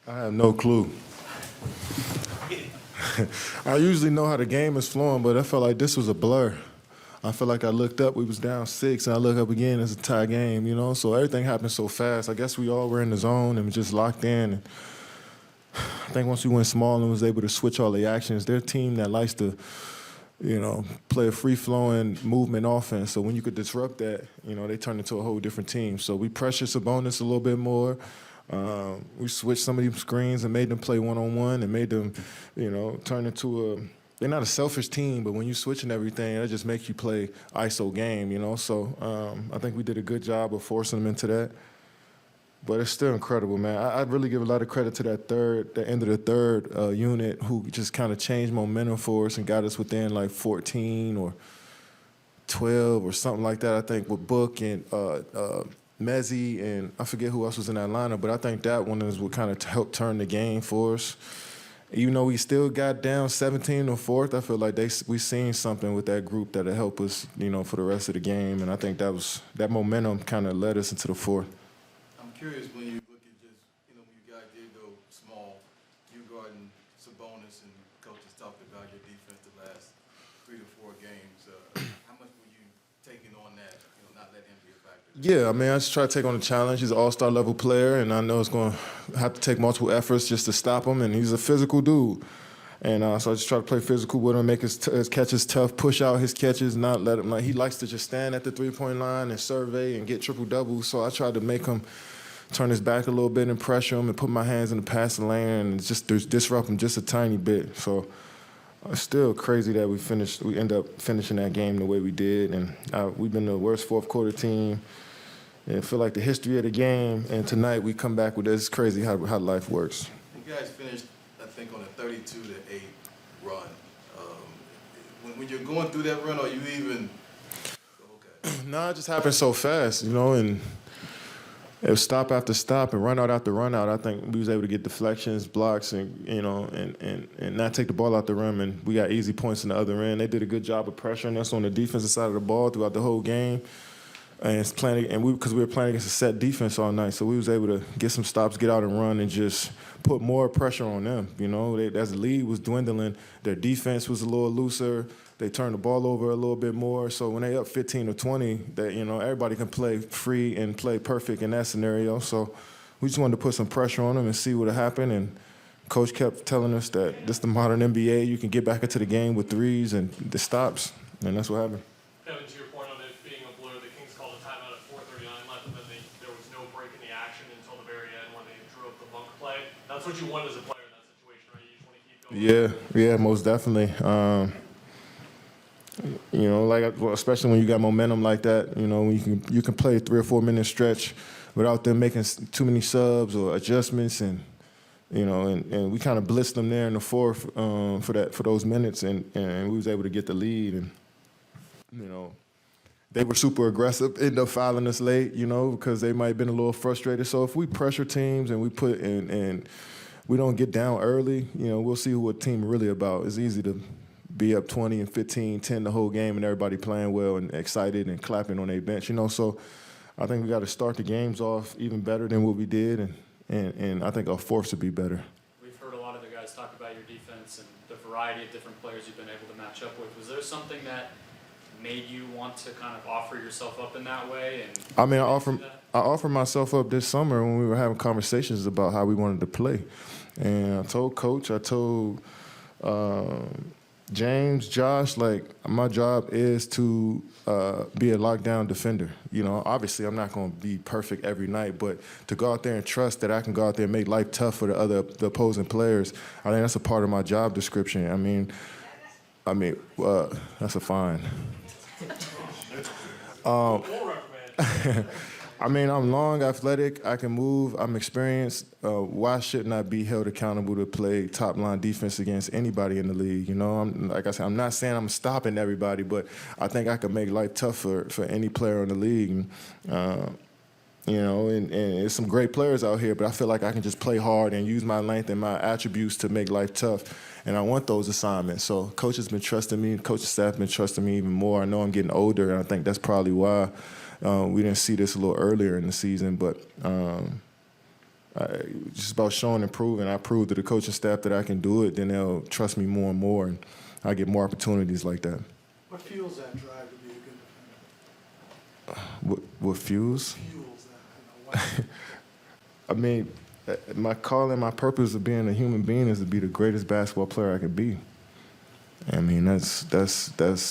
I have no clue. I usually know how the game is flowing, but I felt like this was a blur. I feel like I looked up, we was down 6, and I look up again, it's a tie game, you know? So everything happened so fast. I guess we all were in the zone and just locked in. And I think once we went small and was able to switch all the actions, they're a team that likes to, play a free-flowing movement offense. So when you could disrupt that, they turn into a whole different team. So we pressured Sabonis a little bit more. We switched some of these screens and made them play one-on-one and made them, turn into a – they're not a selfish team, but when you're switching everything, it just makes you play ISO game. So I think we did a good job of forcing them into that. But it's still incredible, man. I'd really give a lot of credit to the end of the third unit, who just kind of changed momentum for us and got us within like 14 or 12 or something like that. I think with Book and Mezzi and I forget who else was in that lineup, but I think that one is what kind of helped turn the game for us. Even though we still got down 17 or 4th, I feel like we seen something with that group that'll help us, for the rest of the game. And I think that momentum kind of led us into the 4th. I'm curious when you look at just, when you guys did go small, you guarding Sabonis and coaches talked about your defense the last 3 to 4 games. How much were you taking on that, not letting him be a factor? Yeah, I mean, I just try to take on the challenge. He's an all-star level player, and I know it's going to have to take multiple efforts just to stop him, and he's a physical dude. And so I just try to play physical with him, make his catches tough, push out his catches, not let him. Like, he likes to just stand at the three-point line and survey and get triple-doubles, so I tried to make him turn his back a little bit and pressure him and put my hands in the passing lane and just disrupt him just a tiny bit. So it's still crazy that we end up finishing that game the way we did. And we've been the worst fourth quarter team. And I feel like the history of the game, and tonight we come back with this. It's crazy how life works. You guys finished, I think, on a 32-8 run. When you're going through that run, are you even okay? No, it just happened so fast, and it was stop after stop and run out after run out. I think we was able to get deflections, blocks, and and not take the ball out the rim. And we got easy points in the other end. They did a good job of pressuring us on the defensive side of the ball throughout the whole game. And because we were playing against a set defense all night, so we was able to get some stops, get out and run, and just put more pressure on them. As the lead was dwindling, their defense was a little looser. They turned the ball over a little bit more. So when they up 15 or 20, that everybody can play free and play perfect in that scenario. So we just wanted to put some pressure on them and see what would happen. And coach kept telling us that this is the modern NBA. You can get back into the game with threes and the stops, and that's what happened. Kevin, to your point on it being a blur, the Kings called a timeout at 4:39 left, and then there was no break in the action until the very end when they drew up the bunk play. That's what you want as a player in that situation, right? You just want to keep going. Yeah, most definitely. Especially when you got momentum like that, when you can play a 3 or 4 minute stretch without them making too many subs or adjustments, and we kind of blitzed them there in the 4th for those minutes, and we was able to get the lead, and they were super aggressive, ended up fouling us late, because they might have been a little frustrated. So if we pressure teams and we put in and we don't get down early, we'll see what team really about. It's easy to be up 20 and 15, 10 the whole game, and everybody playing well and excited and clapping on their bench, So I think we got to start the games off even better than what we did, and I think our fourths would be better. We've heard a lot of the guys talk about your defense and the variety of different players you've been able to match up with. Was there something that made you want to kind of offer yourself up in that way? I mean, I offered myself up this summer when we were having conversations about how we wanted to play, and I told Coach, I told James, Josh, my job is to be a lockdown defender. Obviously I'm not going to be perfect every night, but to go out there and trust that I can go out there and make life tough for the opposing players, I think that's a part of my job description. I mean, that's a fine. I'm long, athletic, I can move, I'm experienced. Why shouldn't I be held accountable to play top-line defense against anybody in the league? Like I said, I'm not saying I'm stopping everybody, but I think I can make life tough for any player in the league. And there's some great players out here, but I feel like I can just play hard and use my length and my attributes to make life tough. And I want those assignments. So coach has been trusting me, coaching staff been trusting me even more. I know I'm getting older, and I think that's probably why we didn't see this a little earlier in the season. But just about showing and proving. I prove to the coaching staff that I can do it, then they'll trust me more and more, and I get more opportunities like that. What fuels that drive to be a good defender? What fuels? Fuels that, I mean, my calling, my purpose of being a human being is to be the greatest basketball player I can be. I mean, that's the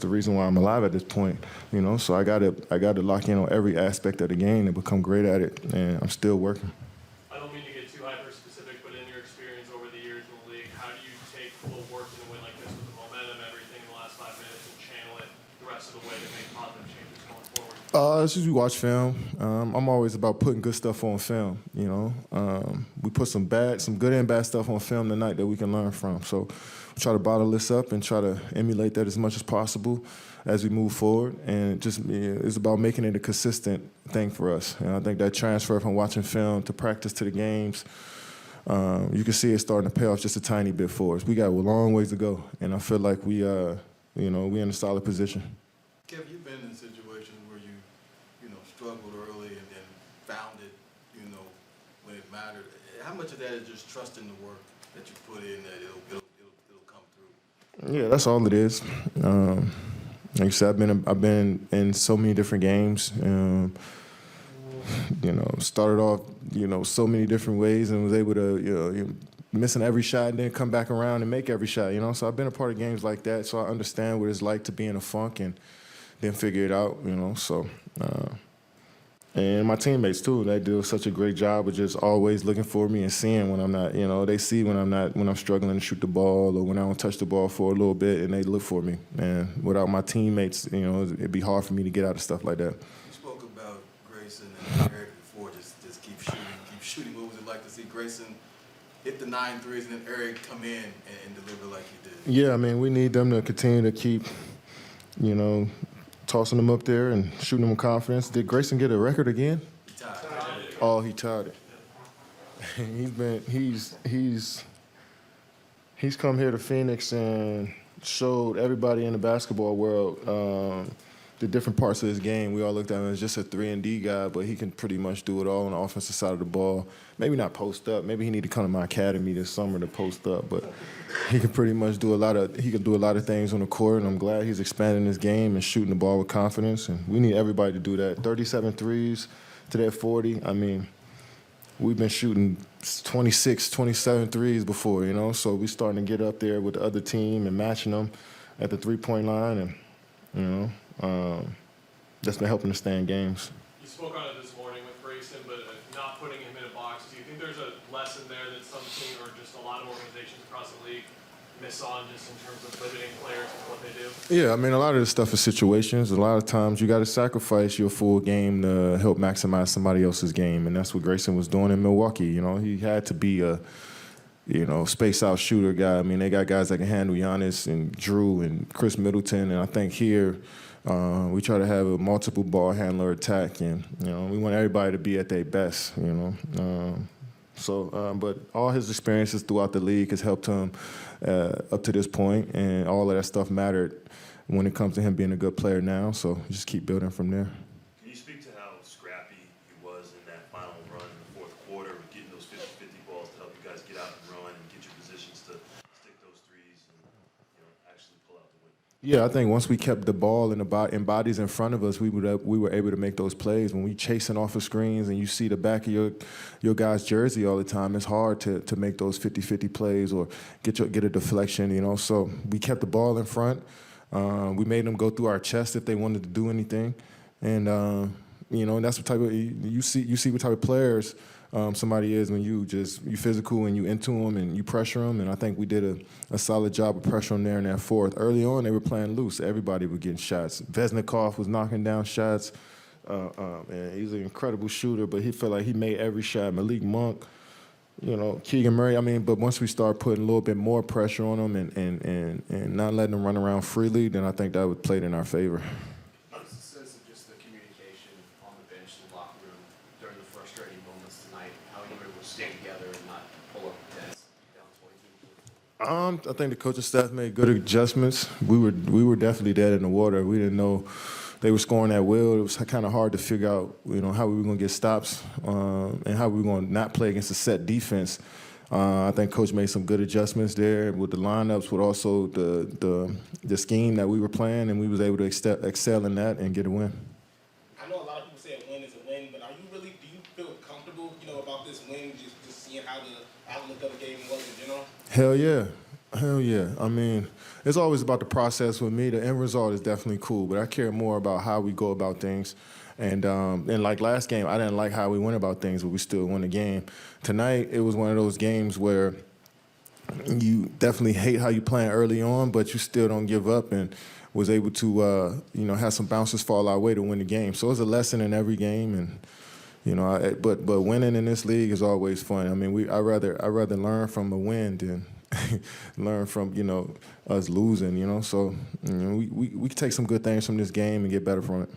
reason why I'm alive at this point, you know. So I got to lock in on every aspect of the game and become great at it, and I'm still working. I don't mean to get too hyper-specific, but in your experience over the years in the league, how do you take what worked in a win like this with the momentum, everything in the last 5 minutes, and channel it the rest of the way to make positive changes going forward? It's just we watch film. I'm always about putting good stuff on film, you know. We put some good and bad stuff on film tonight that we can learn from. So we try to bottle this up and try to emulate that as much as possible as we move forward. And it's about making it a consistent thing for us. And I think that transfer from watching film to practice to the games, you can see it starting to pay off just a tiny bit for us. We got a long ways to go, and I feel like we're in a solid position. Kev, you've been in situations where you struggled early and then found it, when it mattered. How much of that is just trusting the work that you put in that it'll come through? Yeah, that's all it is. Like I said, I've been in so many different games. Started off, so many different ways and was able to, missing every shot and then come back around and make every shot, So I've been a part of games like that, so I understand what it's like to be in a funk and then figure it out, So, and my teammates too, they do such a great job of just always looking for me and seeing when I'm not, they see when I'm struggling to shoot the ball or when I don't touch the ball for a little bit, and they look for me. And without my teammates, it'd be hard for me to get out of stuff like that. You spoke about Grayson and Eric before, just keep shooting. What was it like to see Grayson hit the 9 threes and then Eric come in and deliver like he did? Yeah, I mean, we need them to continue to keep, tossing them up there and shooting them with confidence. Did Grayson get a record again? He tied. Oh, he tied it. He's come here to Phoenix and showed everybody in the basketball world the different parts of his game. We all looked at him as just a 3-and-D guy, but he can pretty much do it all on the offensive side of the ball. Maybe not post up. Maybe he need to come to my academy this summer to post up, but he can pretty much do a lot of things on the court, and I'm glad he's expanding his game and shooting the ball with confidence, and we need everybody to do that. 37 threes to that 40. I mean, we've been shooting 26, 27 threes before, so we're starting to get up there with the other team and matching them at the three-point line, and, that's been helping us stay in games. You spoke on it this morning with Grayson, but not putting him in a box. Do you think there's a lesson there that some team or just a lot of organizations across the league miss on just in terms of limiting players and what they do? Yeah, I mean, a lot of this stuff is situations. A lot of times you got to sacrifice your full game to help maximize somebody else's game, and that's what Grayson was doing in Milwaukee. He had to be a space-out shooter guy. I mean, they got guys that can handle Giannis and Drew and Chris Middleton, and I think here we try to have a multiple ball handler attack, and we want everybody to be at their best. But all his experiences throughout the league has helped him up to this point, and all of that stuff mattered when it comes to him being a good player now. So just keep building from there. Can you speak to how scrappy he was in that final run in the fourth quarter, getting those 50-50 balls to help you guys get out and run and get your positions to stick those threes and actually pull out the win? Yeah, I think once we kept the ball in bodies in front of us, we were able to make those plays. When we chasing off of screens and you see the back of your guy's jersey all the time, it's hard to make those 50-50 plays or get a deflection. So we kept the ball in front. We made them go through our chest if they wanted to do anything, and that's what type of you see what type of players somebody is when you physical and you into them and you pressure them. And I think we did a solid job of pressure on there in that fourth. Early on, they were playing loose. Everybody was getting shots. Vesnikov was knocking down shots. And he's an incredible shooter, but he felt like he made every shot. Malik Monk, Keegan Murray. I mean, but once we start putting a little bit more pressure on them and not letting them run around freely, then I think that would play in our favor. What's the sense of just the communication on the bench in the locker room during the frustrating moments tonight? How you were able to stay together and not pull up the test down 22? I think the coaching staff made good adjustments. We were definitely dead in the water. We didn't know, they were scoring at will. It was kind of hard to figure out, how we were going to get stops and how we were going to not play against a set defense. I think Coach made some good adjustments there with the lineups, with also the scheme that we were playing, and we was able to excel in that and get a win. I know a lot of people say a win is a win, but do you feel comfortable, about this win, just seeing how the outlook of the game was in general? Hell yeah. Hell yeah. I mean, it's always about the process with me. The end result is definitely cool, but I care more about how we go about things. And like last game, I didn't like how we went about things, but we still won the game. Tonight, it was one of those games where you definitely hate how you playing early on, but you still don't give up, and was able to, have some bounces fall our way to win the game. So it's a lesson in every game, and but winning in this league is always fun. I mean, I rather learn from a win than learn from us losing. So we can take some good things from this game and get better from it.